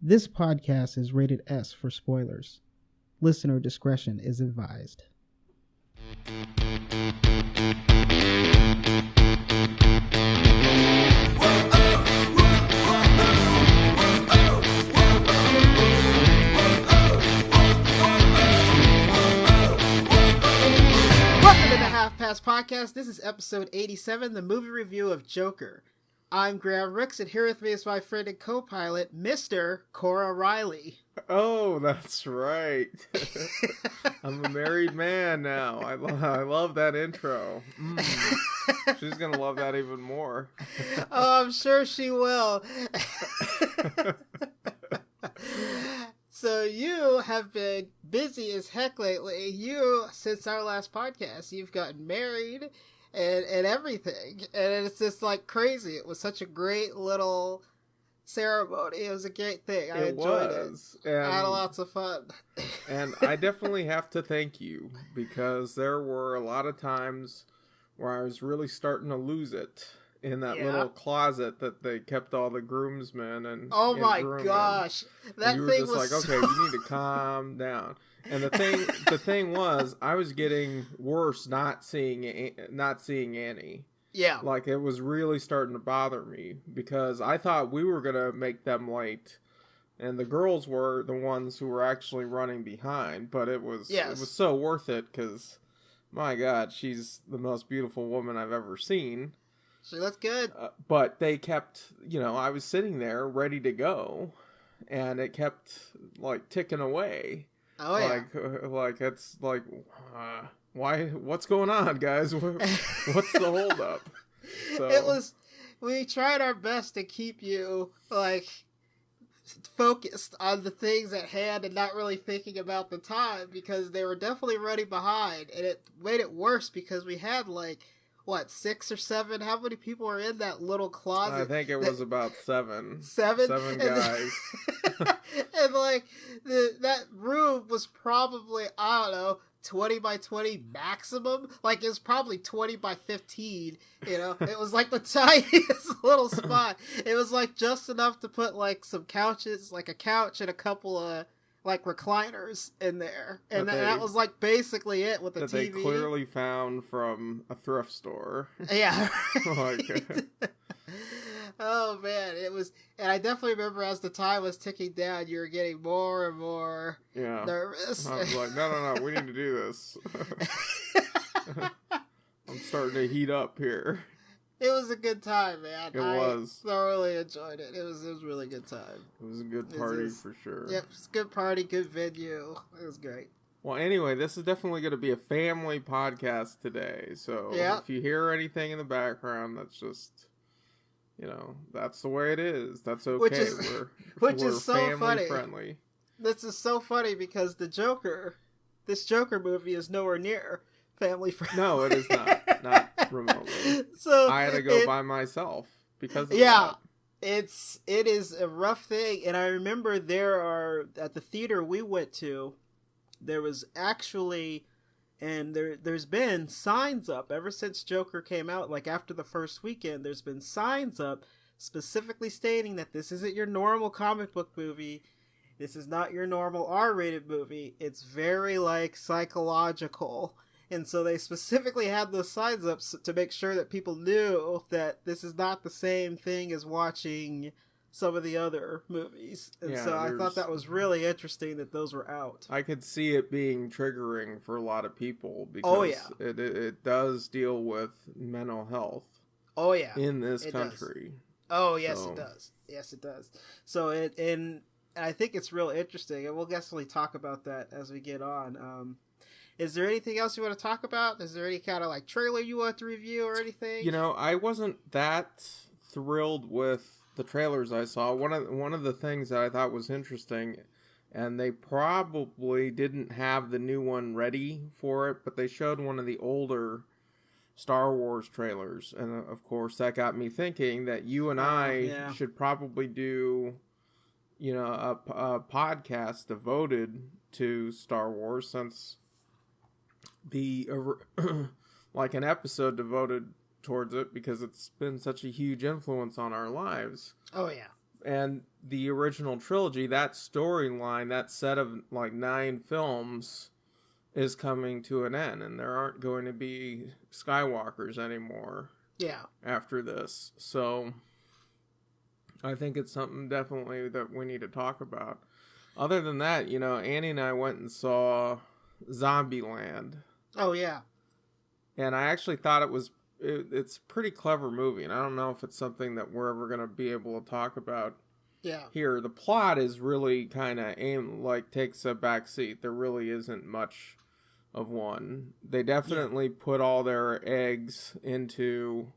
This podcast is rated S for spoilers. Listener discretion is advised. Welcome to the Half Past Podcast. This is episode 87, the movie review of Joker. I'm Graham Ricks, and here with me is my friend and co-pilot, Mr. Cora Riley. Oh, that's right. I'm a married man now. I love that intro. She's going to love that even more. Oh, I'm sure she will. So you have been busy as heck lately. Since our last podcast, you've gotten married and everything. And it's just like crazy. It was such a great little ceremony. It was a great thing. I enjoyed it. I had lots of fun. And I definitely have to thank you, because there were a lot of times where I was really starting to lose it in that little closet that they kept all the groomsmen and gosh, that you were thing just was like, okay, you need to calm down. And the thing was, I was getting worse not seeing Annie. Yeah, like it was really starting to bother me, because I thought we were gonna make them late, and the girls were the ones who were actually running behind. But it was so worth it, because my God, she's the most beautiful woman I've ever seen. She looks good. But they kept, I was sitting there ready to go, and it kept like ticking away. Oh yeah. Like it's like, why? What's going on, guys? What's the holdup? So we tried our best to keep you like focused on the things at hand and not really thinking about the time, because they were definitely running behind, and it made it worse because we had like, what, 6 or 7? How many people were in that little closet? I think it was about 7. 7? 7 guys. And like, that room was probably, I don't know, 20 by 20 maximum. Like, it was probably 20 by 15, It was like the tiniest little spot. It was like just enough to put like some couches, like a couch and a couple of like recliners in there, and that was like basically it with the TV. That they clearly found from a thrift store. Yeah. Oh man, it was, and I definitely remember as the time was ticking down, you were getting more and more nervous. I was like, no, we need to do this. I'm starting to heat up here. It was a good time, man. I thoroughly enjoyed it. It was a really good time. It was a good party for sure. Yep, it's a good party, good venue. It was great. Well, anyway, this is definitely going to be a family podcast today. So if you hear anything in the background, that's just, that's the way it is. That's okay. Which is so family funny. Friendly. This is so funny because this Joker movie is nowhere near family friendly. No, it is not. Not remotely. So I had to go by myself because of that. It is a rough thing. And I remember at the theater we went to, there was actually, and there's been signs up ever since Joker came out, like after the first weekend, there's been signs up specifically stating that this isn't your normal comic book movie. This is not your normal R-rated movie. It's very like psychological. And so they specifically had those signs up to make sure that people knew that this is not the same thing as watching some of the other movies. And so I thought that was really interesting that those were out. I could see it being triggering for a lot of people, because it does deal with mental health. Oh yeah. In this country. Does. Oh yes, it does. Yes, it does. So and I think it's real interesting, and we'll definitely talk about that as we get on. Is there anything else you want to talk about? Is there any kind of like trailer you want to review or anything? I wasn't that thrilled with the trailers I saw. One of the things that I thought was interesting, and they probably didn't have the new one ready for it, but they showed one of the older Star Wars trailers. And of course, that got me thinking that you and I should probably do, a podcast devoted to Star Wars, since like an episode devoted towards it, because it's been such a huge influence on our lives. Oh yeah. And the original trilogy, that storyline, that set of like 9 films is coming to an end, and there aren't going to be Skywalkers anymore. Yeah. After this. So I think it's something definitely that we need to talk about. Other than that, you know, Annie and I went and saw Zombieland. Oh, yeah. And I actually thought it's a pretty clever movie, and I don't know if it's something that we're ever going to be able to talk about here. The plot is really kind of takes a back seat. There really isn't much of one. They definitely put all their eggs into,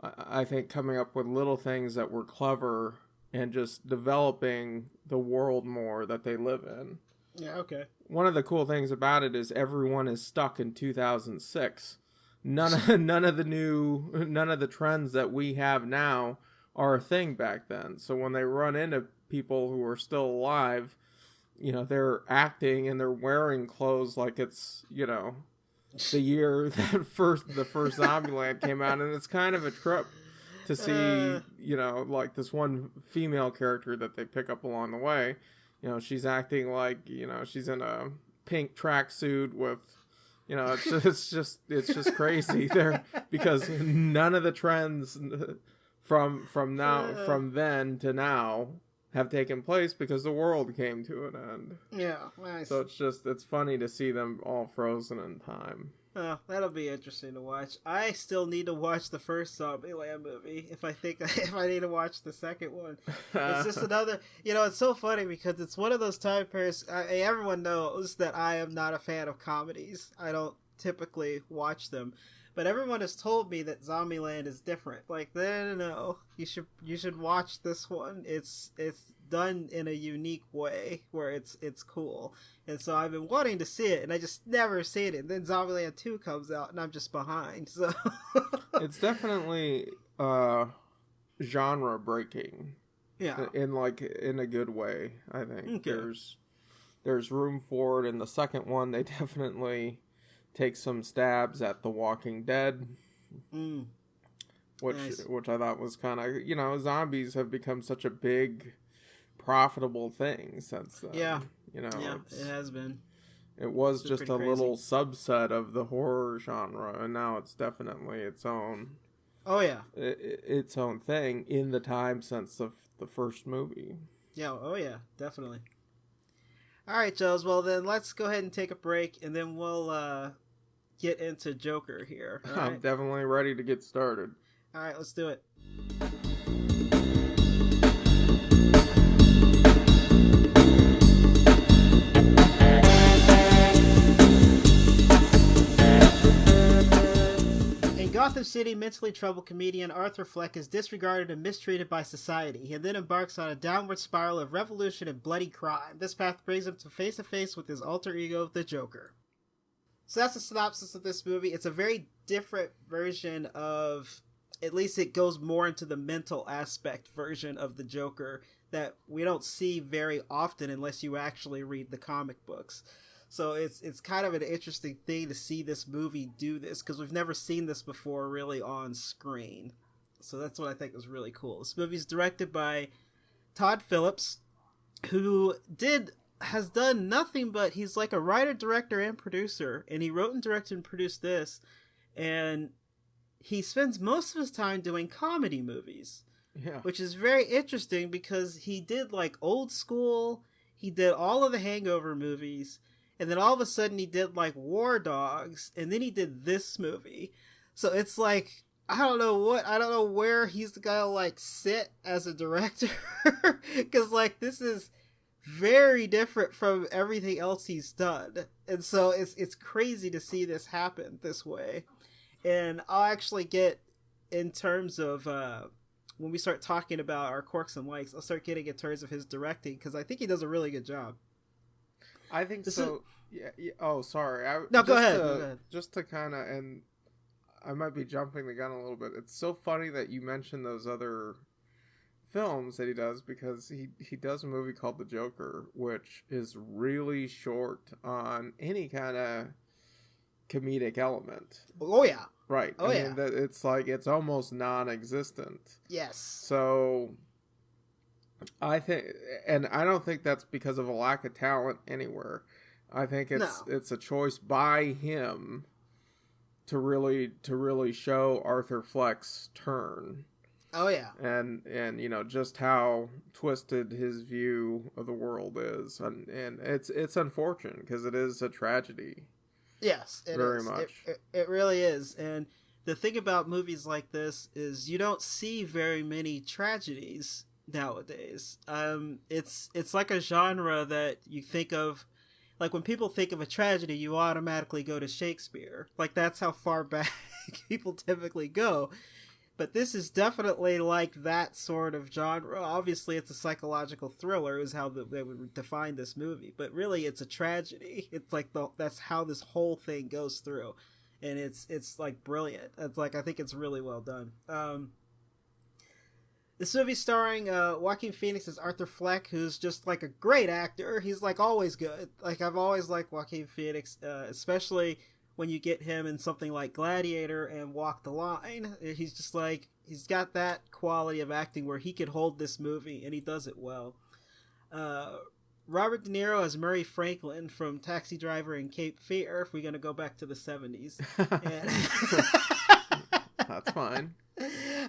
I think, coming up with little things that were clever and just developing the world more that they live in. Yeah, okay. One of the cool things about it is everyone is stuck in 2006. None of the trends that we have now are a thing back then. So when they run into people who are still alive, you know, they're acting and they're wearing clothes like it's, you know, the year that the first Zombieland came out, and it's kind of a trip to see, you know, like this one female character that they pick up along the way. You know, she's acting like, you know, she's in a pink tracksuit with, you know, it's just crazy there, because none of the trends from then to now have taken place because the world came to an end. Yeah, nice. So it's funny to see them all frozen in time. Oh, that'll be interesting to watch. I still need to watch the first Zombieland movie if I need to watch the second one. It's just another, you know, it's so funny because it's one of those time periods. Everyone knows that I am not a fan of comedies. I don't typically watch them. But everyone has told me that Zombieland is different. Like, no, you should watch this one. It's done in a unique way where it's cool. And so I've been wanting to see it, and I just never seen it. And then Zombieland 2 comes out, and I'm just behind. So it's definitely genre breaking. Yeah. In a good way, I think. Okay. There's room for it. In the second one, they definitely take some stabs at The Walking Dead, which I thought was kind of, you know, zombies have become such a big, profitable thing since then. Yeah, you know, yeah, it has been. It was just a little subset of the horror genre, and now it's definitely its own. Oh yeah, its own thing in the time since the first movie. Yeah. Oh yeah, definitely. All right, Joes. Well, then let's go ahead and take a break, and then we'll get into Joker here. All right? I'm definitely ready to get started. All right, let's do it. In Gotham City, mentally troubled comedian Arthur Fleck is disregarded and mistreated by society. He then embarks on a downward spiral of revolution and bloody crime. This path brings him to face with his alter ego, the Joker. So that's the synopsis of this movie. It's a very different version of, at least it goes more into the mental aspect version of the Joker that we don't see very often unless you actually read the comic books. So it's kind of an interesting thing to see this movie do this, because we've never seen this before really on screen. So that's what I think is really cool. This movie's directed by Todd Phillips, who has done nothing but, he's like a writer, director, and producer, and he wrote and directed and produced this, and he spends most of his time doing comedy movies. Yeah. Which is very interesting because he did like Old School, he did all of the Hangover movies, and then all of a sudden he did like War Dogs, and then he did this movie. So it's like, I don't know where he's gonna like sit as a director, because like this is very different from everything else he's done, and so it's crazy to see this happen this way. And I'll actually get, in terms of when we start talking about our quirks and likes, I'll start getting in terms of his directing, because I think he does a really good job. I think so. Yeah. Oh, sorry. No, go ahead. Just to kind of, and I might be jumping the gun a little bit. It's so funny that you mentioned those other films that he does, because he does a movie called The Joker, which is really short on any kind of comedic element. Oh yeah. Right. Oh, I mean, it's like, it's almost non-existent. Yes. So I think, and I don't think that's because of a lack of talent anywhere. I think No. it's a choice by him to really show Arthur Fleck's turn. Oh yeah. And you know just how twisted his view of the world is, and it's unfortunate because it is a tragedy. Yes, it Very is. much. It really is. And the thing about movies like this is you don't see very many tragedies nowadays. It's like a genre that you think of, like when people think of a tragedy, you automatically go to Shakespeare. Like that's how far back people typically go. But this is definitely like that sort of genre. Obviously, it's a psychological thriller, is how they would define this movie. But really, it's a tragedy. It's like that's how this whole thing goes through, and it's like brilliant. It's like I think it's really well done. This movie starring Joaquin Phoenix as Arthur Fleck, who's just like a great actor. He's like always good. Like I've always liked Joaquin Phoenix, especially when you get him in something like Gladiator and Walk the Line. He's just like, he's got that quality of acting where he could hold this movie, and he does it well. Robert De Niro as Murray Franklin from Taxi Driver and Cape Fear, if we're going to go back to the 70s. That's fine.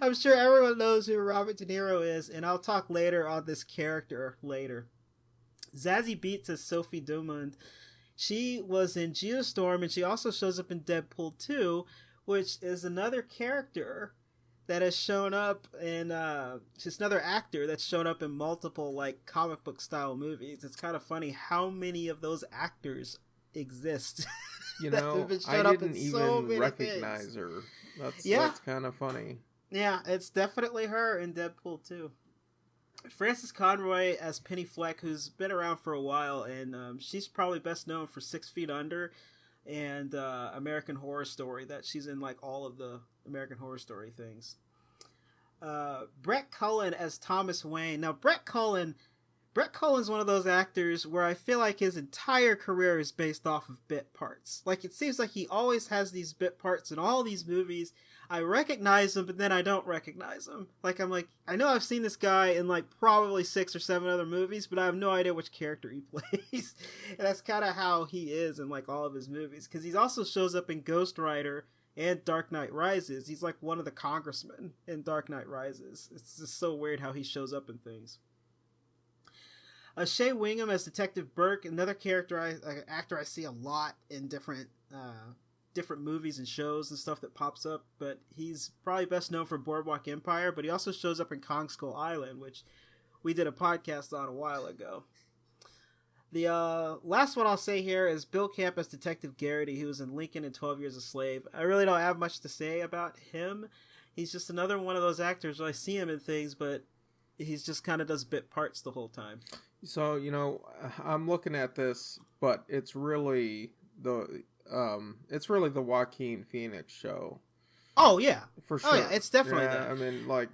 I'm sure everyone knows who Robert De Niro is, and I'll talk later on this character later. Zazie Beetz as Sophie Dumond. She was in Geostorm, and she also shows up in Deadpool 2, which is another character that has shown up in, she's another actor that's shown up in multiple, like, comic book style movies. It's kind of funny how many of those actors exist. You know, I didn't even recognize her. That's kind of funny. Yeah, it's definitely her in Deadpool 2. Frances Conroy as Penny Fleck, who's been around for a while, and she's probably best known for 6 Feet Under and American Horror Story. That she's in like all of the American Horror Story things. Brett Cullen as Thomas Wayne. Now Brett Cullen's one of those actors where I feel like his entire career is based off of bit parts. Like it seems like he always has these bit parts in all these movies. I recognize him, but then I don't recognize him. Like, I'm like, I know I've seen this guy in, like, probably 6 or 7 other movies, but I have no idea which character he plays. And that's kind of how he is in, like, all of his movies. Because he also shows up in Ghost Rider and Dark Knight Rises. He's, like, one of the congressmen in Dark Knight Rises. It's just so weird how he shows up in things. Shea Whigham as Detective Burke, another actor I see a lot in different movies and shows and stuff that pops up, but he's probably best known for Boardwalk Empire, but he also shows up in Kong Skull Island, which we did a podcast on a while ago. The last one I'll say here is Bill Camp as Detective Garrity, who was in Lincoln and 12 Years a Slave. I really don't have much to say about him. He's just another one of those actors where I see him in things, but he's just kind of does bit parts the whole time. So, you know, I'm looking at this, but it's really the Joaquin Phoenix show. Oh yeah, for sure. Oh yeah, it's definitely that. I mean, like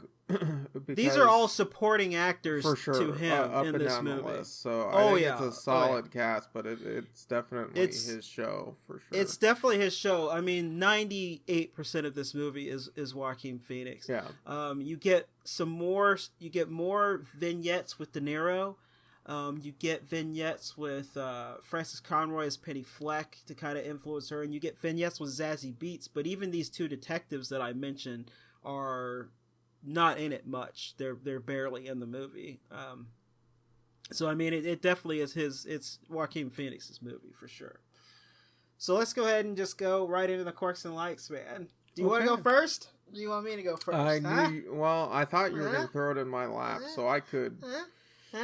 these are all supporting actors for sure, to him up in and this down movie. The list. So I think it's a solid cast, but it's definitely his show for sure. It's definitely his show. I mean, 98% of this movie is Joaquin Phoenix. Yeah. You get more vignettes with De Niro. You get vignettes with Frances Conroy as Penny Fleck to kind of influence her, and you get vignettes with Zazie Beetz. But even these two detectives that I mentioned are not in it much. They're barely in the movie. So I mean, it definitely is it's Joaquin Phoenix's movie for sure. So let's go ahead and just go right into the quirks and likes, man. Do you want to go first? Do you want me to go first? I thought you were going to throw it in my lap, so I could.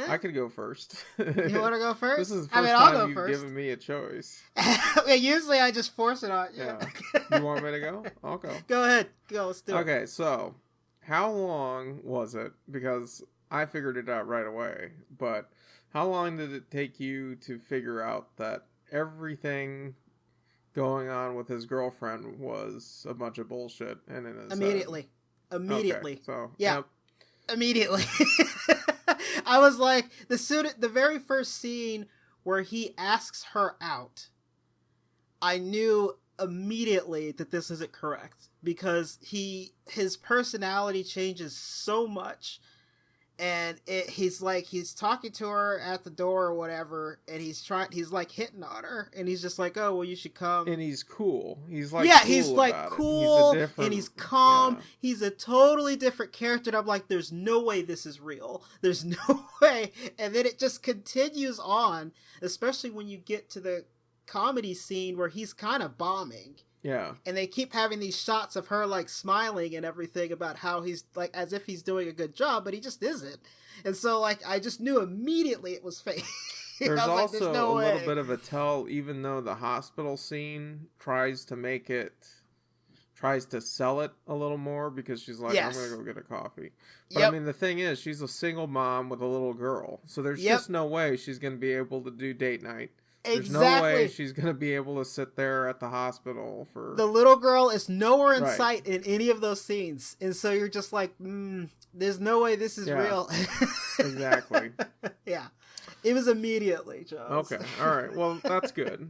I could go first. You want to go first? This is the first time you've given me a choice. Usually I just force it on you. Yeah. You want me to go? I'll go. Go ahead. Go. Let's do it. Okay, so how long was it? Because I figured it out right away. But how long did it take you to figure out that everything going on with his girlfriend was a bunch of bullshit? And in his Immediately. Okay, so yeah. Yep. Immediately. I was like, the very first scene where he asks her out, I knew immediately that this isn't correct because his personality changes so much, And he's talking to her at the door or whatever, and he's like hitting on her, and he's just like, oh, well, you should come. And he's cool. He's like, yeah, cool he's like about cool, it. and he's calm. Yeah. He's a totally different character. And I'm like, there's no way this is real. There's no way. And then it just continues on, especially when you get to the comedy scene where he's kind of bombing. Yeah. And they keep having these shots of her like smiling and everything about how he's like as if he's doing a good job, but he just isn't. And so like I just knew immediately it was fake. There's also there's no a way. little bit of a tell, even though the hospital scene tries to sell it a little more because she's like, yes. I'm going to go get a coffee. But yep. I mean, the thing is, she's a single mom with a little girl. So there's just no way she's going to be able to do date night. There's no way she's going to be able to sit there at the hospital for... The little girl is nowhere in Right. sight in any of those scenes. And so you're just like, there's no way this is real. Exactly. Yeah. It was immediately, Jones. Okay. All right. Well, that's good.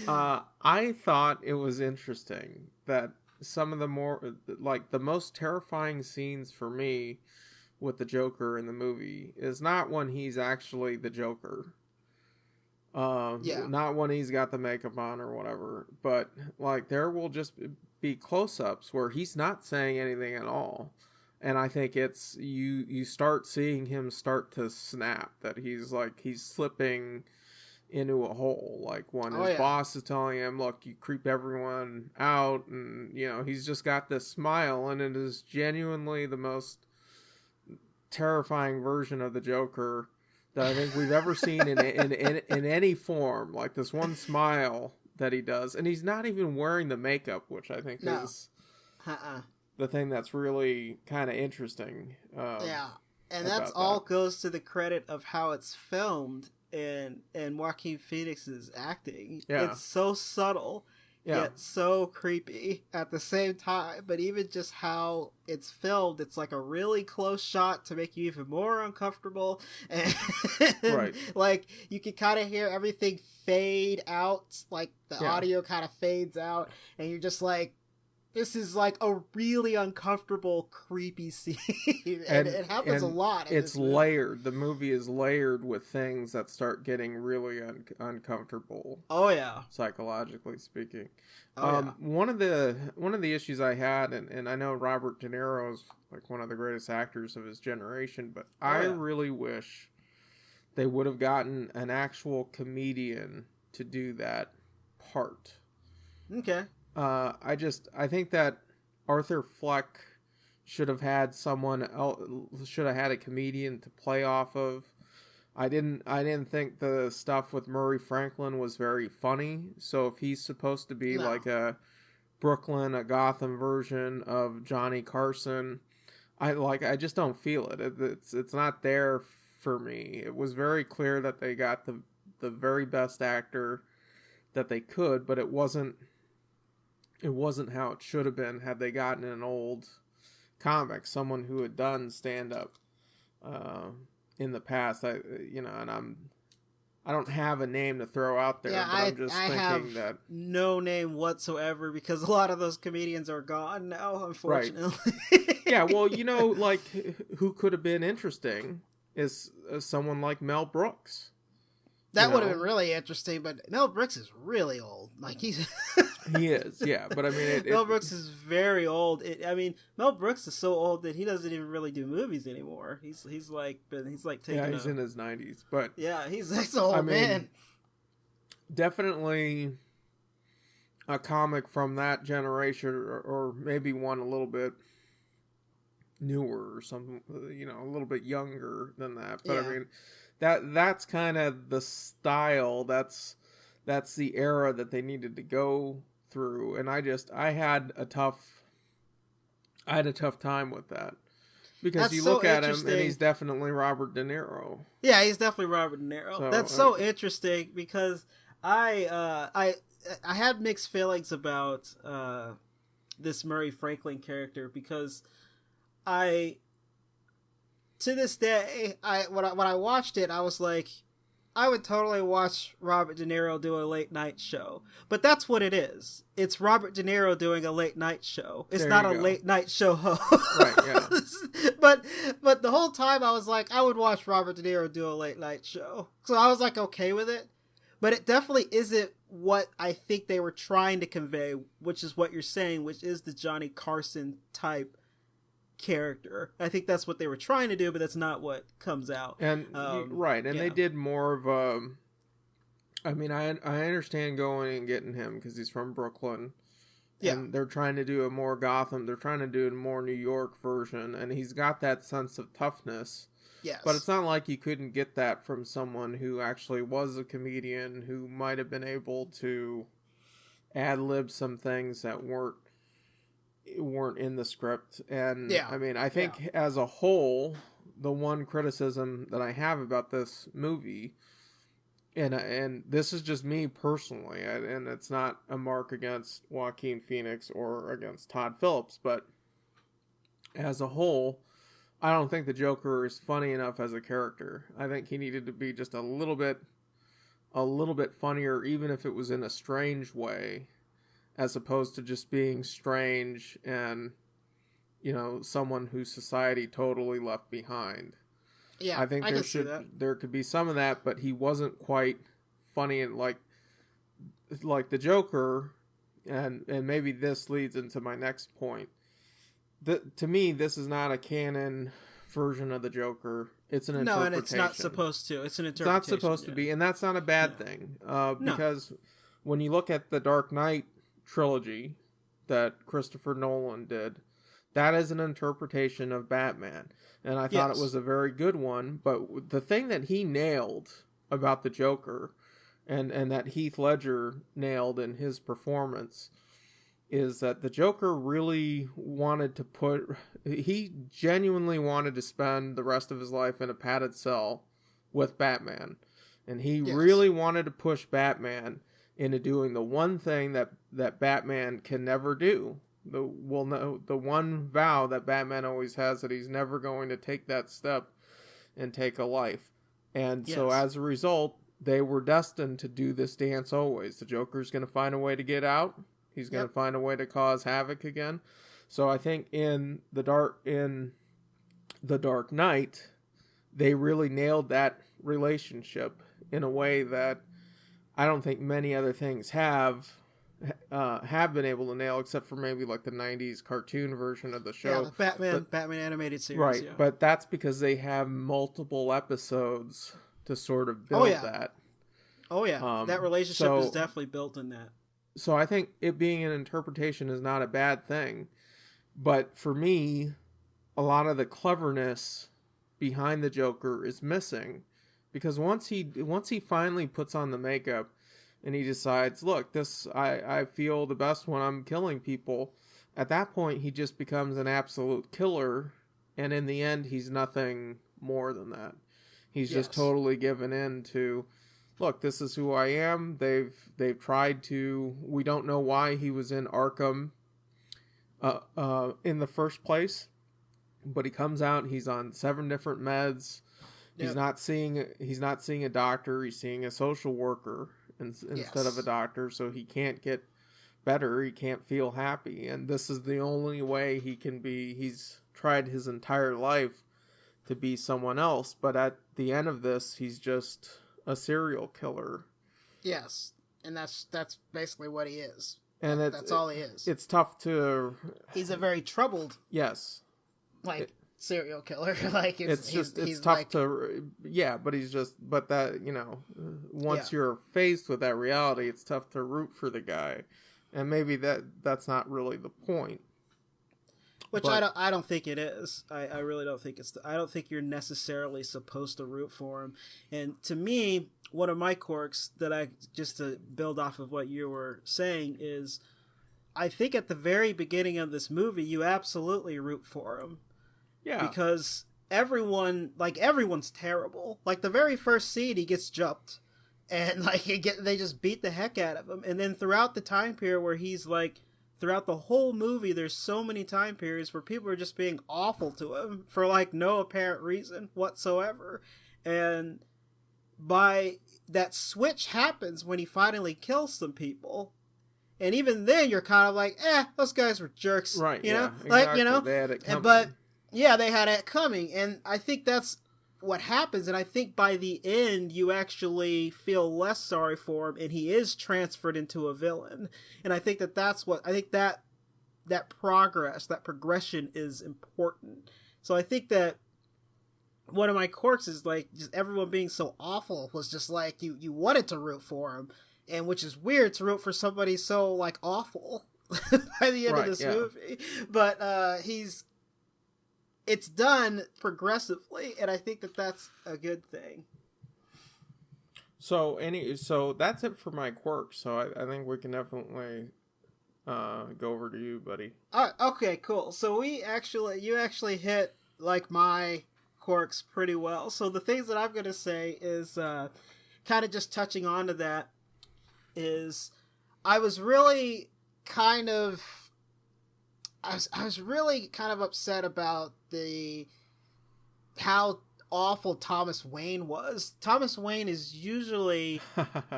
I thought it was interesting that some of the more, like, the most terrifying scenes for me with the Joker in the movie is not when he's actually the Joker. Not when he's got the makeup on or whatever, but like there will just be close-ups where he's not saying anything at all, and I think it's you start seeing him start to snap that he's slipping into a hole, like when his boss is telling him, look, you creep everyone out, and you know he's just got this smile, and it is genuinely the most terrifying version of the Joker that I think we've ever seen in any form. Like this one smile that he does, and he's not even wearing the makeup, which I think is the thing that's really kind of interesting. And that's all goes to the credit of how it's filmed and Joaquin Phoenix's acting. Yeah. It's so subtle. Yet so creepy at the same time. But even just how it's filmed, it's like a really close shot to make you even more uncomfortable. And right. Like you can kind of hear everything fade out, like the audio kind of fades out, and you're just like, this is like a really uncomfortable, creepy scene. and it happens a lot. It's layered. The movie is layered with things that start getting really uncomfortable. Oh yeah, psychologically speaking. Oh, One of the issues I had, and I know Robert De Niro is like one of the greatest actors of his generation, but I really wish they would have gotten an actual comedian to do that part. Okay. I think that Arthur Fleck should have had someone else, should have had a comedian to play off of. I didn't think the stuff with Murray Franklin was very funny. So if he's supposed to be like a Gotham version of Johnny Carson, I just don't feel it. It's not there for me. It was very clear that they got the very best actor that they could, but it wasn't how it should have been had they gotten an old comic, someone who had done stand-up in the past. I don't have a name to throw out there, but I'm just thinking have that no name whatsoever because a lot of those comedians are gone now, unfortunately. Right. Yeah, well, like who could have been interesting is someone like Mel Brooks. That would have been really interesting, but Mel Brooks is really old. Like he is, yeah. But I mean, Mel Brooks is very old. Mel Brooks is so old that he doesn't even really do movies anymore. He's taking. He's in his 90s, but he's an old man. Definitely a comic from that generation, or maybe one a little bit newer or something. A little bit younger than that. But I mean. That's kind of the style. That's the era that they needed to go through, and I had a tough time with that because that's you so look at him and he's definitely Robert De Niro. Yeah, he's definitely Robert De Niro. So, that's so interesting because I had mixed feelings about this Murray Franklin character because to this day, when I watched it, I was like, I would totally watch Robert De Niro do a late night show. But that's what it is. It's Robert De Niro doing a late night show. It's not a late night show host. Right, yeah. but the whole time I was like, I would watch Robert De Niro do a late night show. So I was like okay with it. But it definitely isn't what I think they were trying to convey, which is what you're saying, which is the Johnny Carson type character. I think that's what they were trying to do, but that's not what comes out. And they did more of a. I mean, I understand going and getting him because he's from Brooklyn. Yeah. And they're trying to do a more Gotham. They're trying to do a more New York version, and he's got that sense of toughness. Yes. But it's not like you couldn't get that from someone who actually was a comedian who might have been able to ad-lib some things that weren't in the script. And I mean, I think as a whole, the one criticism that I have about this movie, and this is just me personally, and it's not a mark against Joaquin Phoenix or against Todd Phillips, but as a whole, I don't think the Joker is funny enough as a character. I think he needed to be just a little bit funnier, even if it was in a strange way, as opposed to just being strange and, someone whose society totally left behind. Yeah, I think there could be some of that, but he wasn't quite funny and like the Joker, and maybe this leads into my next point. To me, this is not a canon version of the Joker. It's an interpretation. No, and it's not supposed to. It's an interpretation. It's not supposed to be, and that's not a bad thing. Because when you look at the Dark Knight trilogy that Christopher Nolan did, that is an interpretation of Batman. And I thought it was a very good one. But the thing that he nailed about the Joker, and that Heath Ledger nailed in his performance, is that the Joker really he genuinely wanted to spend the rest of his life in a padded cell with Batman. And he really wanted to push Batman into doing the one thing that Batman can never do. The one vow that Batman always has, that he's never going to take that step and take a life. And so as a result, they were destined to do this dance always. The Joker's going to find a way to get out. He's going to find a way to cause havoc again. So I think in the Dark Knight, they really nailed that relationship in a way that I don't think many other things have been able to nail, except for maybe like the 90s cartoon version of the show. Yeah, the Batman animated series. Right, yeah. But that's because they have multiple episodes to sort of build that. Oh yeah, that relationship is definitely built in that. So I think it being an interpretation is not a bad thing. But for me, a lot of the cleverness behind the Joker is missing. Because once he finally puts on the makeup and he decides, look, I feel the best when I'm killing people, at that point he just becomes an absolute killer, and in the end he's nothing more than that. He's just totally given in to, look, this is who I am. They've tried to. We don't know why he was in Arkham in the first place, but he comes out. He's on 7 different meds. Yep. He's not seeing a doctor. He's seeing a social worker instead of a doctor. So he can't get better. He can't feel happy, and this is the only way he can be. He's tried his entire life to be someone else, but at the end of this, he's just a serial killer. Yes, and that's basically what he is. And that's all he is. It's tough to. He's a very troubled. Yes. Serial killer. It's tough to. Yeah, but once you're faced with that reality, it's tough to root for the guy, and maybe that's not really the point. I don't think it is. I really don't think I don't think you're necessarily supposed to root for him. And to me, one of my quirks just to build off of what you were saying is, I think at the very beginning of this movie, you absolutely root for him. Yeah. Because everyone's terrible. Like the very first scene, he gets jumped, and they just beat the heck out of him. And then throughout the time period where he's throughout the whole movie, there's so many time periods where people are just being awful to him for no apparent reason whatsoever. And by that switch happens when he finally kills some people. And even then, you're kind of like, those guys were jerks. Right, you know? yeah, Like, exactly. you know? They had it coming. But, yeah, they had it coming. And I think that's what happens. And I think by the end, you actually feel less sorry for him. And he is transferred into a villain. And I think that's what... I think that progression is important. So I think that one of my quirks is, like, just everyone being so awful was just like, you wanted to root for him. And which is weird to root for somebody so, like, awful by the end of this movie. But it's done progressively, and I think that that's a good thing. So that's it for my quirks. So I think we can definitely go over to you, buddy. Okay, cool. So you actually hit, like, my quirks pretty well. So the things that I'm going to say is kind of just touching on to that. Is I was really kind of upset about how awful Thomas Wayne was. Thomas Wayne is usually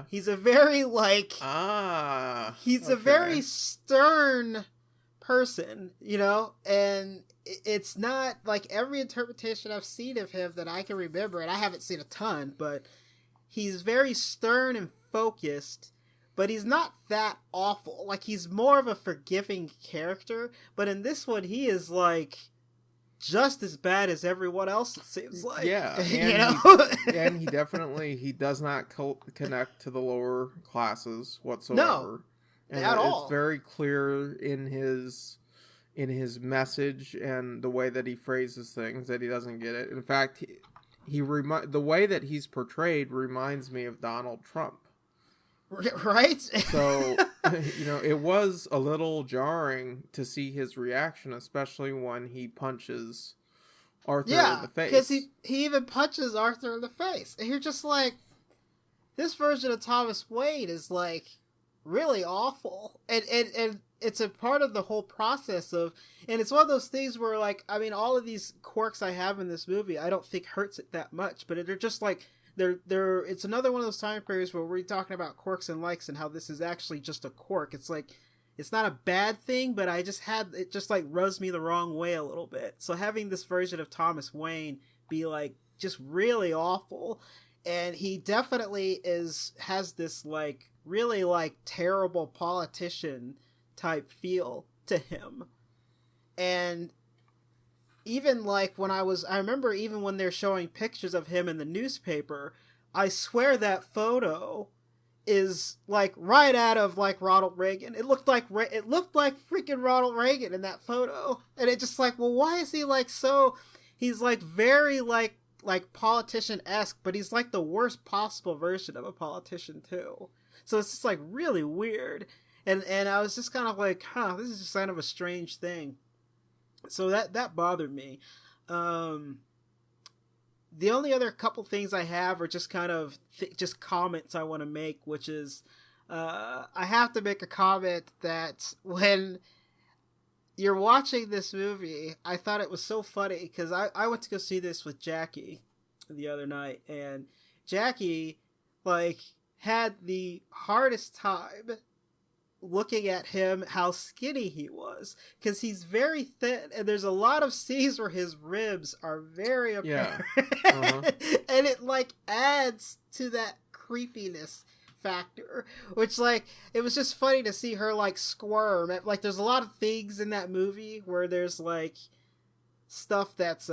he's a very a very stern person, you know, and it's not like every interpretation I've seen of him that I can remember, and I haven't seen a ton, but he's very stern and focused. But he's not that awful. Like, he's more of a forgiving character. But in this one, he is, like, just as bad as everyone else, it seems like. Yeah. And you know? he definitely, he does not connect to the lower classes whatsoever. No, and at all. It's very clear in his message and the way that he phrases things that he doesn't get it. In fact, the way that he's portrayed reminds me of Donald Trump. Right? So, you know, it was a little jarring to see his reaction, especially when he punches Arthur in the face. Because he even punches Arthur in the face. And you're just like, this version of Thomas Wayne is, like, really awful. And it's a part of the whole process of... And it's one of those things where, like, I mean, all of these quirks I have in this movie, I don't think hurts it that much. But they're just, like... It's another one of those time periods where we're talking about quirks and likes and how this is actually just a quirk. It's like, it's not a bad thing, but it just like rubs me the wrong way a little bit. So having this version of Thomas Wayne be like just really awful, and he definitely has this like really like terrible politician type feel to him. And even like I remember even when they're showing pictures of him in the newspaper, I swear that photo is like right out of like Ronald Reagan. It looked like freaking Ronald Reagan in that photo. And it just like, well, why is he like he's like very like politician-esque, but he's like the worst possible version of a politician too. So it's just like really weird. And I was just kind of like, this is just kind of a strange thing. So that bothered me. The only other couple things I have are just kind of just comments I want to make, which is I have to make a comment that when you're watching this movie, I thought it was so funny because I went to go see this with Jackie the other night, and Jackie like had the hardest time looking at him, how skinny he was, because he's very thin, and there's a lot of scenes where his ribs are very apparent. Yeah. And it like adds to that creepiness factor, which like it was just funny to see her like squirm. Like there's a lot of things in that movie where there's like stuff that's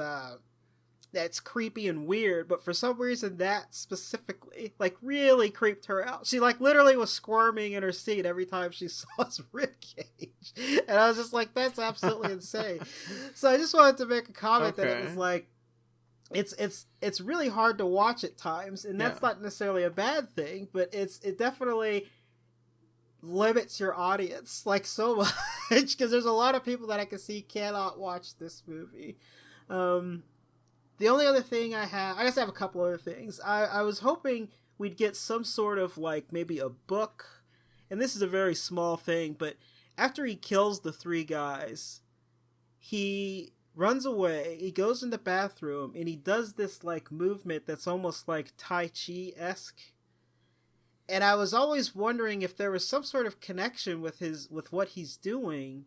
creepy and weird, but for some reason that specifically like really creeped her out. She like literally was squirming in her seat every time she saw his ribcage, and I was just like, that's absolutely insane. So I just wanted to make a comment that it was like it's really hard to watch at times, and that's not necessarily a bad thing, but it definitely limits your audience like so much, because there's a lot of people that I can see cannot watch this movie. The only other thing I guess I have a couple other things. I was hoping we'd get some sort of like maybe a book, and this is a very small thing, but after he kills the three guys, he runs away. He goes in the bathroom and he does this like movement that's almost like Tai Chi-esque. And I was always wondering if there was some sort of connection with what he's doing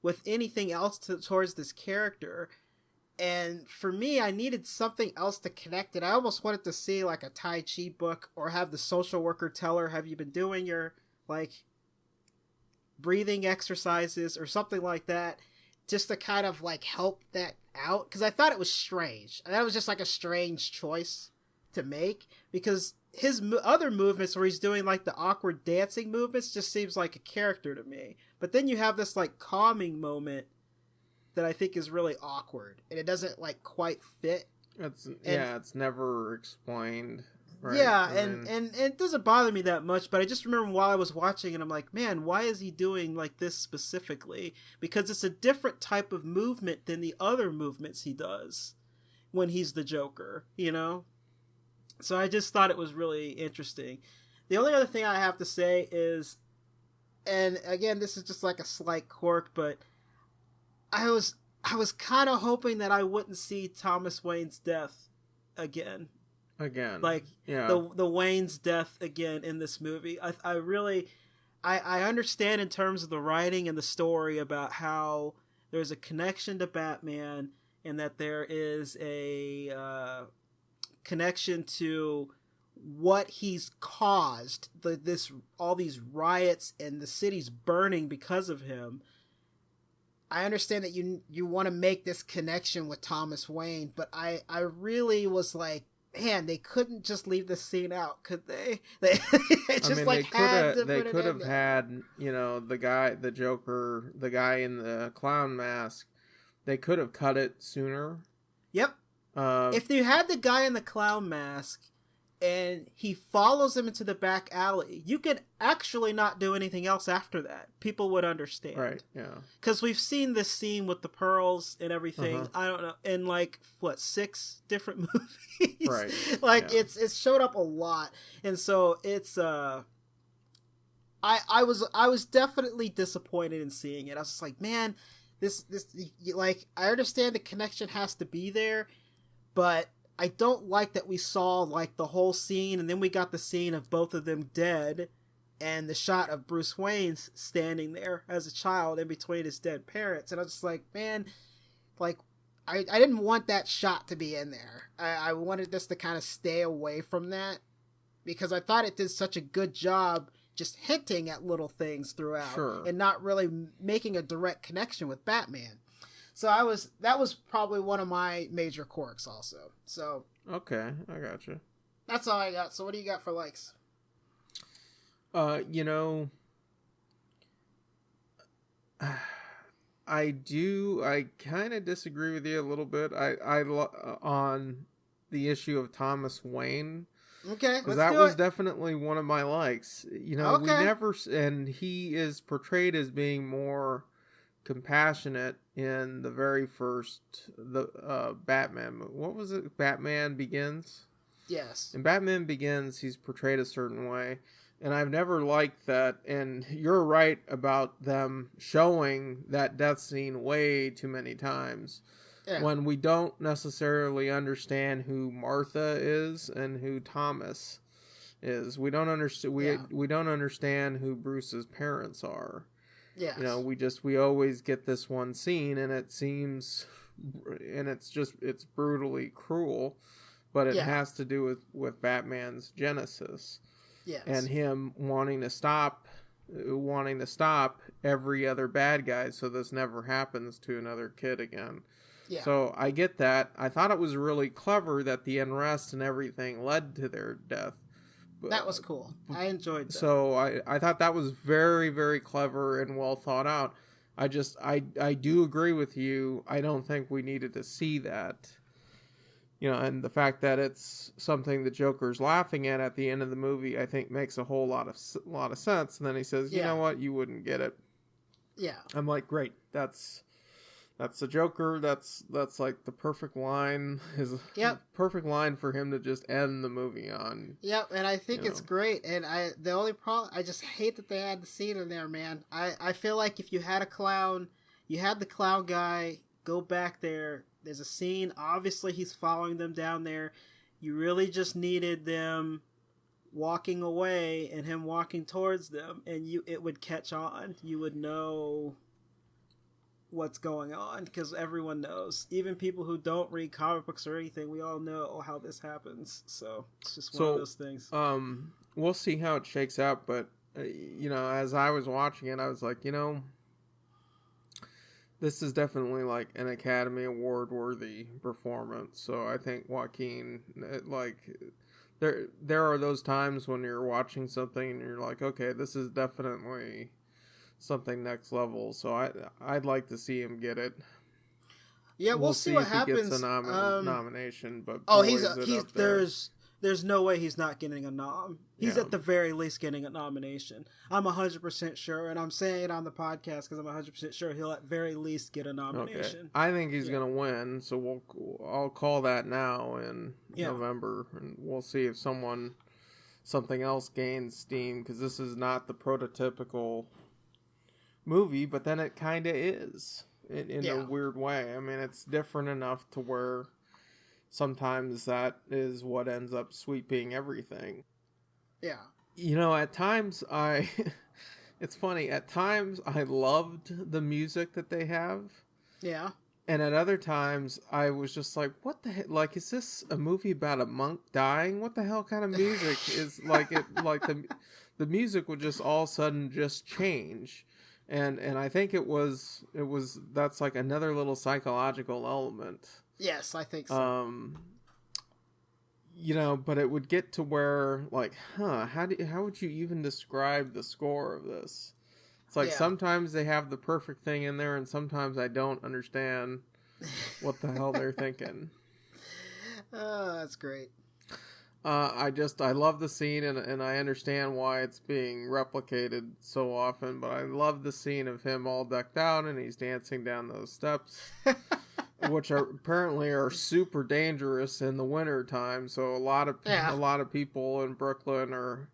with anything else towards this character. And for me, I needed something else to connect it. I almost wanted to see like a Tai Chi book, or have the social worker tell her, have you been doing your like breathing exercises or something like that, just to kind of like help that out. Because I thought it was strange. And that was just like a strange choice to make, because his other movements where he's doing like the awkward dancing movements just seems like a character to me. But then you have this like calming moment that I think is really awkward, and it doesn't like quite fit. It's never explained. Right? Yeah, and it doesn't bother me that much, but I just remember while I was watching and I'm like, man, why is he doing like this specifically? Because it's a different type of movement than the other movements he does when he's the Joker, you know? So I just thought it was really interesting. The only other thing I have to say is, and again, this is just like a slight quirk, but I was kind of hoping that I wouldn't see Thomas Wayne's death again. Like, yeah. The Wayne's death again in this movie. I really understand in terms of the writing and the story about how there's a connection to Batman, and that there is a connection to what he's caused, all these riots and the city's burning because of him. I understand that you want to make this connection with Thomas Wayne, but I really was like, man, they couldn't just leave this scene out, could they? They could have had, you know, the Joker, the guy in the clown mask. They could have cut it sooner. Yep. If you had the guy in the clown mask and he follows him into the back alley, you could actually not do anything else after that. People would understand. Right, yeah. Because we've seen this scene with the pearls and everything, I don't know, in like, 6 different movies? Right. Like, yeah. It's showed up a lot. And so it's, I was definitely disappointed in seeing it. I was just like, man, this, like, I understand the connection has to be there, but I don't like that we saw like the whole scene, and then we got the scene of both of them dead, and the shot of Bruce Wayne standing there as a child in between his dead parents. And I was just like, man, like, I didn't want that shot to be in there. I wanted this to kind of stay away from that, because I thought it did such a good job just hinting at little things throughout, and not really making a direct connection with Batman. So that was probably one of my major quirks also. So okay, I got you. That's all I got. So what do you got for likes? You know, I kind of disagree with you a little bit. I on the issue of Thomas Wayne. Okay, because that was definitely one of my likes. You know, we never, and he is portrayed as being more compassionate in the very first Batman. What was it? Batman Begins? Yes. In Batman Begins, he's portrayed a certain way, and I've never liked that. And you're right about them showing that death scene way too many times. Yeah. When we don't necessarily understand who Martha is and who Thomas is. We don't understand. We don't understand who Bruce's parents are. Yeah, you know, we always get this one scene, and it seems, and it's brutally cruel, but it has to do with Batman's genesis. Yes. And him wanting to stop every other bad guy, so this never happens to another kid again. Yeah. So I get that. I thought it was really clever that the unrest and everything led to their death. That was cool. I enjoyed that. So I thought that was very, very clever and well thought out. I do agree with you. I don't think we needed to see that. You know, and the fact that it's something the Joker's laughing at the end of the movie, I think makes a whole lot of sense. And then he says, you know what? You wouldn't get it. Yeah. I'm like, great. That's the Joker. That's like the perfect line. Perfect line for him to just end the movie on. Yep, and I think it's great. And the only problem, I just hate that they had the scene in there, man. I feel like if you had a clown, you had the clown guy go back there. There's a scene. Obviously, he's following them down there. You really just needed them walking away and him walking towards them, and it would catch on. You would know what's going on, because everyone knows. Even people who don't read comic books or anything, we all know how this happens. So it's just one of those things. We'll see how it shakes out, but as I was watching it, I was like, this is definitely like an Academy Award worthy performance. So I think Joaquin, there are those times when you're watching something and you're like, okay, this is definitely something next level. So I'd like to see him get it. Yeah, we'll see what happens. He gets a nomination, but there's no way he's not getting a nom. He's at the very least getting a nomination. I'm 100% sure, and I'm saying it on the podcast because I'm 100% sure he'll at very least get a nomination. Okay. I think he's going to win, so I'll call that now in November, and we'll see if something else gains steam, because this is not the prototypical movie, but then it kind of is in a weird way. I mean, it's different enough to where sometimes that is what ends up sweeping everything. Yeah. At times it's funny, at times I loved the music that they have. Yeah. And at other times I was just like, what the heck? Like, is this a movie about a monk dying? What the hell kind of music is like it? Like the music would just all of a sudden just change. And I think that's like another little psychological element. Yes, I think so. But it would get to where, like, how would you even describe the score of this? It's like sometimes they have the perfect thing in there, and sometimes I don't understand what the hell they're thinking. That's great. I love the scene, and I understand why it's being replicated so often, but I love the scene of him all decked out, and he's dancing down those steps. Which apparently are super dangerous in the winter time. So a lot of people in Brooklyn are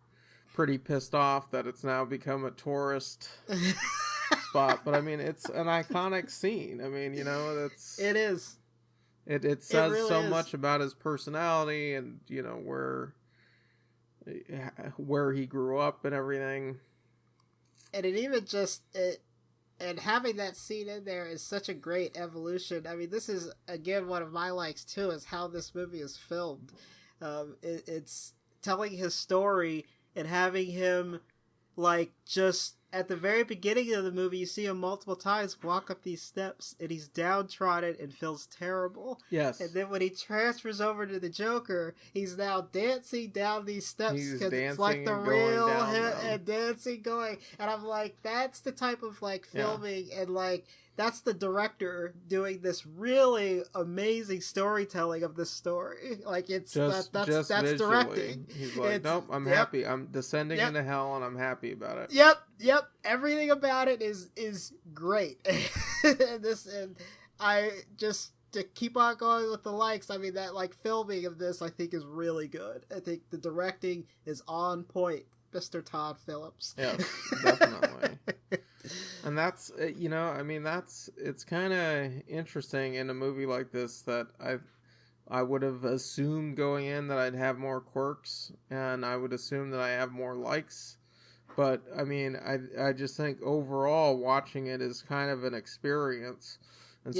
pretty pissed off that it's now become a tourist spot. But I mean, it's an iconic scene. I mean, it is. It says really so much about his personality and where he grew up and everything. And it even and having that scene in there is such a great evolution. I mean, this is, again, one of my likes, too, is how this movie is filmed. It's telling his story and having him, just at the very beginning of the movie, you see him multiple times walk up these steps, and he's downtrodden and feels terrible. Yes. And then when he transfers over to the Joker, he's now dancing down these steps because it's like the real and dancing going. And I'm like, that's the type of filming and that's the director doing this really amazing storytelling of this story. That's directing. He's like, nope, I'm happy. I'm descending into hell, and I'm happy about it. Yep. Everything about it is great. and I just, to keep on going with the likes, I mean, that filming of this I think is really good. I think the directing is on point, Mr. Todd Phillips. Yes, definitely. And that's, it's kind of interesting in a movie like this that I would have assumed going in that I'd have more quirks, and I would assume that I have more likes. But, I mean, I just think overall watching it is kind of an experience. And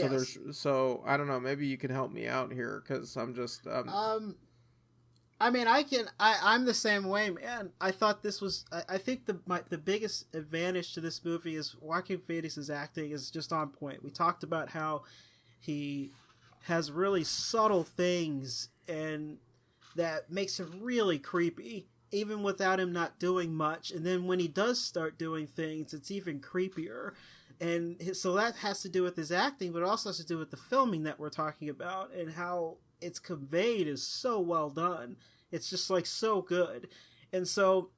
so I don't know, maybe you can help me out here, because I'm just... I mean, I'm the same way, man. I thought this was, I think the biggest advantage to this movie is Joaquin Phoenix's acting is just on point. We talked about how he has really subtle things and that makes him really creepy, even without him not doing much. And then when he does start doing things, it's even creepier. And so that has to do with his acting, but it also has to do with the filming that we're talking about and how it's conveyed is so well done. It's just so good. And so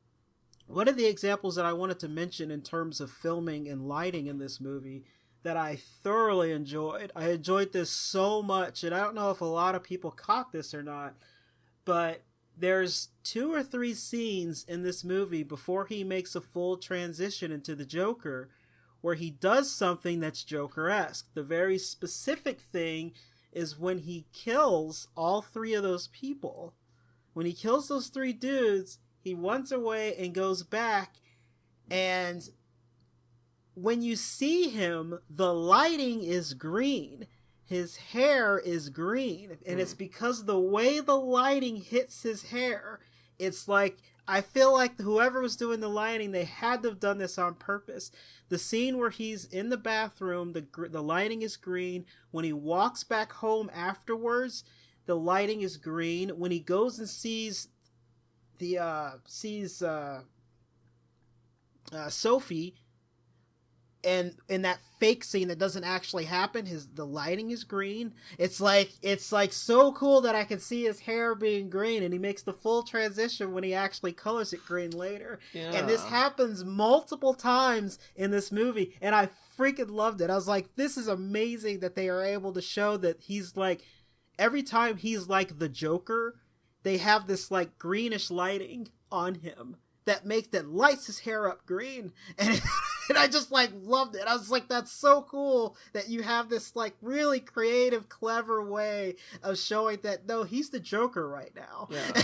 one of the examples that I wanted to mention in terms of filming and lighting in this movie that I thoroughly enjoyed. I enjoyed this so much, and I don't know if a lot of people caught this or not, but there's 2 or 3 scenes in this movie before he makes a full transition into the Joker where he does something that's Joker-esque. The very specific thing is when he kills all three of those people. When he kills those three dudes, he runs away and goes back, and when you see him, the lighting is green. His hair is green, and it's because the way the lighting hits his hair. It's like, I feel like whoever was doing the lighting, they had to have done this on purpose. The scene where he's in the bathroom, the lighting is green. When he walks back home afterwards, the lighting is green. When he goes and sees Sophie, and in that fake scene that doesn't actually happen, the lighting is green. It's like so cool that I can see his hair being green, and he makes the full transition when he actually colors it green later. Yeah. And this happens multiple times in this movie, and I freaking loved it. I was like, this is amazing that they are able to show that he's like, every time he's like the Joker, they have this like greenish lighting on him that lights his hair up green, and I just like loved it. I was like, that's so cool that you have this like really creative, clever way of showing that no, he's the Joker right now. Yeah.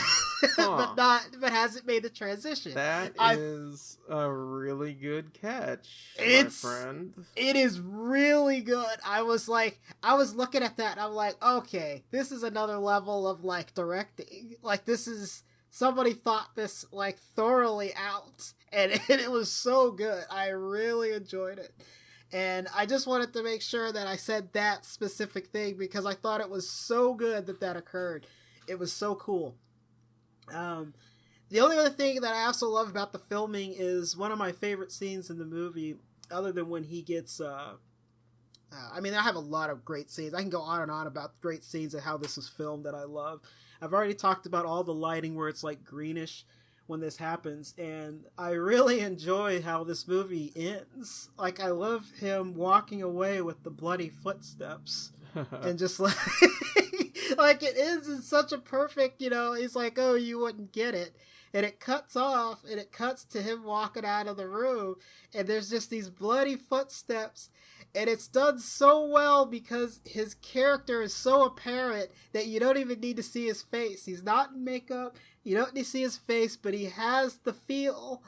but hasn't made the transition. That is a really good catch, my friend. It is really good. I was looking at that and I'm like, okay, this is another level of like directing. Like, this is, somebody thought this like thoroughly out, and it was so good. I really enjoyed it, and I just wanted to make sure that I said that specific thing because I thought it was so good that occurred. It was so cool. The only other thing that I also love about the filming is one of my favorite scenes in the movie, other than when he gets I mean, I have a lot of great scenes. I can go on and on about great scenes and how this was filmed that I love. I've already talked about all the lighting where it's like greenish when this happens, and I really enjoy how this movie ends. Like, I love him walking away with the bloody footsteps and just like like it ends in such a perfect, he's like, oh, you wouldn't get it. And it cuts off, and it cuts to him walking out of the room, and there's just these bloody footsteps, and it's done so well because his character is so apparent that you don't even need to see his face. He's not in makeup, you don't need to see his face, but he has the feel,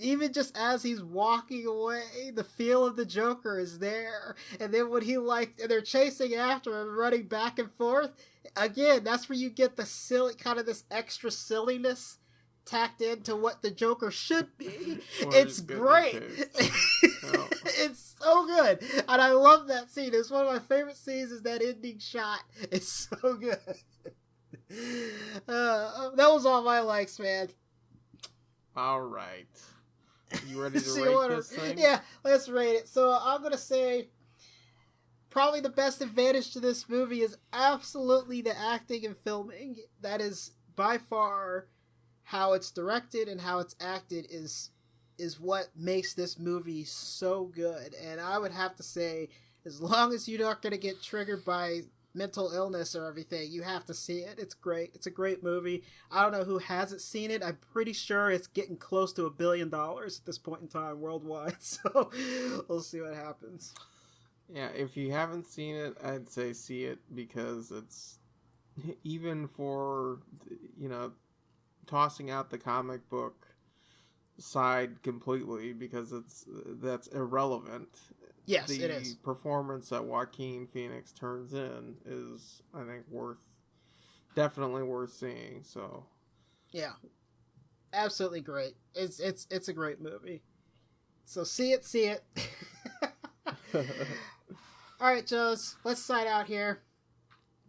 even just as he's walking away, the feel of the Joker is there. And then when and they're chasing after him, running back and forth, again, that's where you get the silly, kind of this extra silliness tacked into what the Joker should be. It's great. It's so good. And I love that scene. It's one of my favorite scenes, is that ending shot. It's so good. That was all my likes, man. All right. You ready to rate this thing? Yeah, let's rate it. So I'm going to say probably the best advantage to this movie is absolutely the acting and filming. That is by far how it's directed and how it's acted is what makes this movie so good. And I would have to say, as long as you're not going to get triggered by mental illness or everything, you have to see it. It's great. It's a great movie. I don't know who hasn't seen it. I'm pretty sure it's getting close to $1 billion at this point in time worldwide. So we'll see what happens. Yeah, if you haven't seen it, I'd say see it, because it's, even for, tossing out the comic book side completely, because that's irrelevant. Yes, it is. The performance that Joaquin Phoenix turns in is, I think, definitely worth seeing. So, yeah, absolutely great. It's a great movie. So see it. All right, Joes, let's sign out here.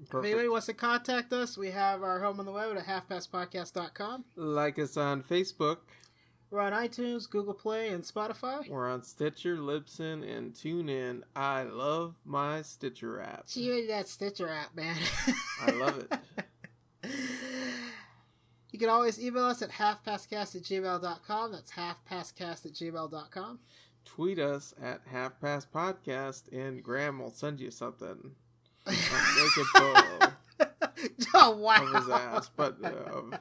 Perfect. If anybody wants to contact us, we have our home on the web at halfpastpodcast.com. Like us on Facebook. We're on iTunes, Google Play, and Spotify. We're on Stitcher, Libsyn, and TuneIn. I love my Stitcher app. Gee, that Stitcher app, man. I love it. You can always email us at halfpastcast@gmail.com. That's halfpastcast@gmail.com. Tweet us at halfpastpodcast, and Graham will send you something. Naked photo oh, wow. of his ass, but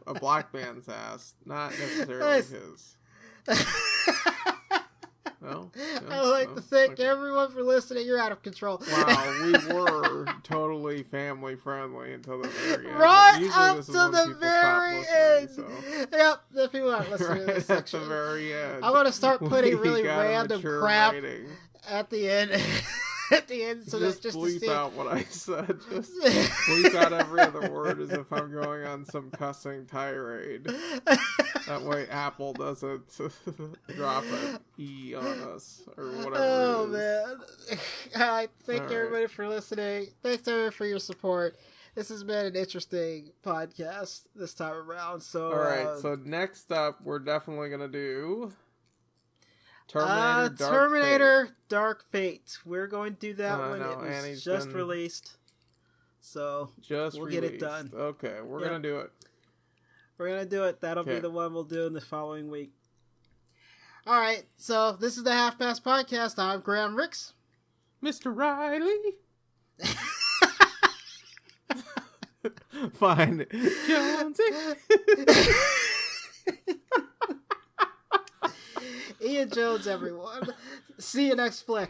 a black man's ass, not necessarily his. Well, I would like to thank everyone for listening. You're out of control. Wow, we were totally family friendly until the very end. Right up to the very end. So. Yep, the people aren't listening to this section. At the very end. I'm going to start putting really random crap rating. At the end. At the end, so just bleep out what I said. Just bleep out every other word as if I'm going on some cussing tirade. That way Apple doesn't drop an E on us or whatever. Oh man! I thank everybody for listening. Thanks everybody for your support. This has been an interesting podcast this time around. So, all right. So next up, we're definitely gonna do. Terminator Dark Fate. We're going to do that one. No, it was just released. So we'll get it done. Okay, we're going to do it. We're going to do it. That'll be the one we'll do in the following week. All right, so this is the Half Past Podcast. I'm Graham Ricks. Mr. Riley. Fine. Jonesy. Ian Jones, everyone. See you next flick.